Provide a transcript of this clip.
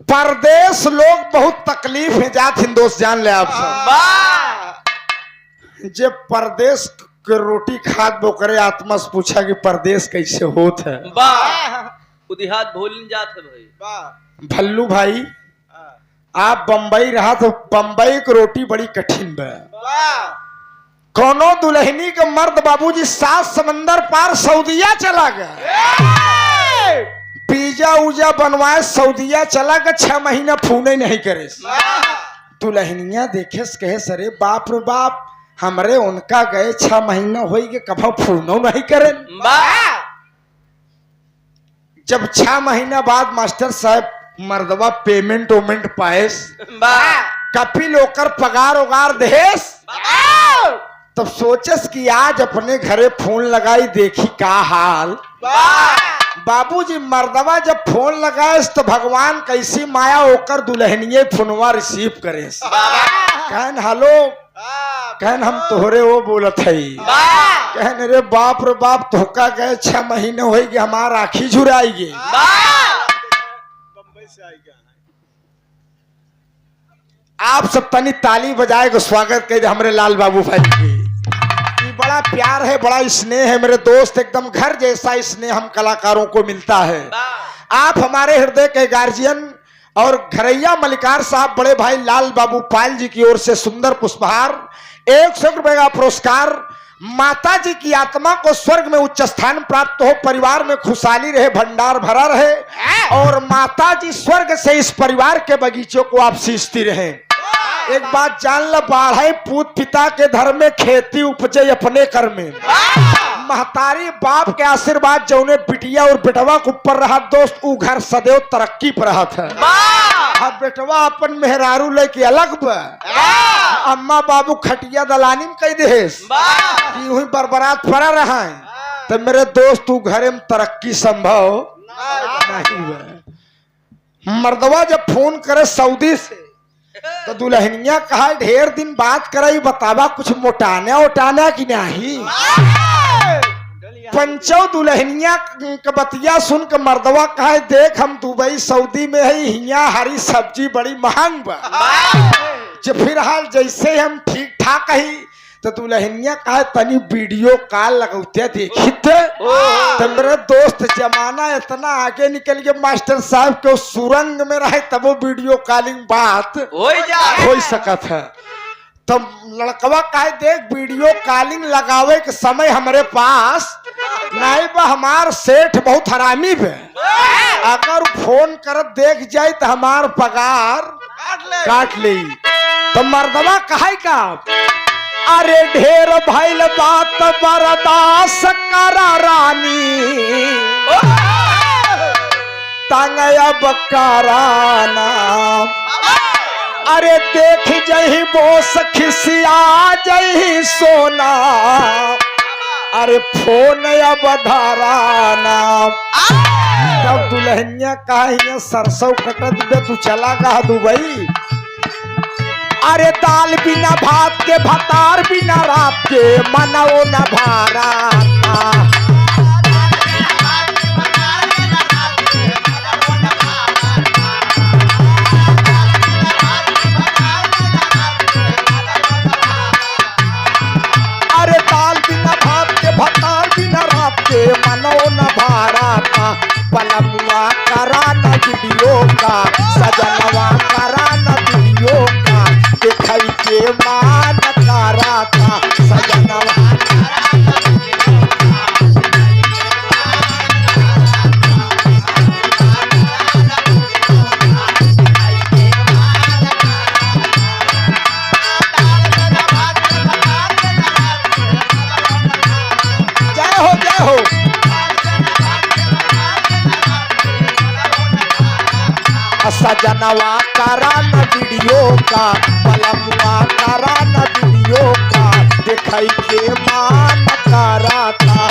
परदेश लोग बहुत तकलीफ है जात हिंदुस्तान ले आप सब जे परदेश के रोटी खाद बोकरे आत्मा से पूछा कि परदेश कैसे होत है। देहात भूल जात है भाई। भल्लू भाई आप बंबई रहा तो बंबई की रोटी बड़ी कठिन बा। कोनो दुल्हनी के मर्द बाबूजी 7 समंदर पार सऊदिया चला गया, पिज्जा उजा बनवाए सऊदिया चला गया, 6 महीना फोन नहीं करे। दुल्हनिया देखे कहे सरे बाप रे बाप हमरे उनका गए 6 महीना हो गए कभी फोन नहीं करे। जब 6 महीना बाद मास्टर साहब मर्दवा पेमेंट वोमेंट पाए कपिल होकर पगार उगार देश, तब सोचस कि आज अपने घरे फोन लगाई देखी का हाल। बाबूजी मर्दवा जब फोन लगाए तो भगवान कैसी माया होकर दुल्हनिये फोनवा रिसीव करे। कहन हेलो, कहन हम तोहरे वो बोलत है। कहन रे बाप रे बाप धोखा गए 6 महीने हो गए हमार आखी झुराई गई। आप सब तनी ताली बजाए को स्वागत कर हमरे लाल बाबू भाई की। बड़ा प्यार है, बड़ा स्नेह है मेरे दोस्त, एकदम घर जैसा स्नेह हम कलाकारों को मिलता है। आप हमारे हृदय के गार्जियन और घरैया मलिकार साहब बड़े भाई लाल बाबू पाल जी की ओर से सुंदर पुष्पहार 100 रुपए का पुरस्कार। माता जी की आत्मा को स्वर्ग में उच्च स्थान प्राप्त हो, परिवार में खुशहाली रहे, भंडार भरा रहे और माता जी स्वर्ग से इस परिवार के बगीचों को आप सींचती रहे। एक बात जान ल, बाढ़े पूत पिता के धर में खेती उपजे अपने कर में। महतारी बाप के आशीर्वाद जौने बिटिया और बेटवा के ऊपर रहा दोस्त ऊ घर सदैव तरक्की पर रहा था। अब बेटवा अपन मेहरारू लेके अलग बा, अम्मा बाबू खटिया दलानी में कह देस कि बरबरात पड़ा रहा है। तो मेरे दोस्त तू घरे में तरक्की संभव नहीं बा। मर्दवा जब फोन करे सऊदी से तो दुल्हनिया कहा ढेर दिन बात कराई बतावा कुछ मोटाना उठाना कि नहीं। पंचो दुल्हनिया के बतिया सुन के मर्दवा कहा देख हम दुबई सऊदी में है, हिया हरी सब्जी बड़ी महंग बा। जब फिर हाल जैसे हम ठीक ठाक ही तो दुल्हनिया कहा तनी वीडियो कॉल लगौते देखी तो मेरे दोस्त जमाना इतना आगे निकल गया मास्टर साहब के सुरंग में रहे तब वो वीडियो कॉलिंग बात हो सकत है। तब लड़कवा कहे देख वीडियो कॉलिंग लगावे के समय हमारे पास नहीं बा, हमार सेठ बहुत हरामी है, अगर फोन कर देख जाए तो हमार पगार काट ले। तो मर्दवा कहे का अरे ढेर भइल बात बर्दाश्त करा रानी, तंगब कराना। अरे देख जही बोस खिसिया जही सोना, अरे फोन अब धराना। तब दुल्हनिया कहा सरसों कटत बे तू चला गा दुबई। अरे दाल बिना भात के भतार बिना रात के मनो न भारा। अरे दाल बिना भात के भतार बिना रात के मनो न भारा था। पलमुआ करा न वीडियो का, सजनवा करा न वीडियो का, दिखाई के मान करा था सजनवा। जय हो जय हो। सजनवा करा न वीडियो का, पलमुआ करा न वीडियो का, दिखाई के मान करा था।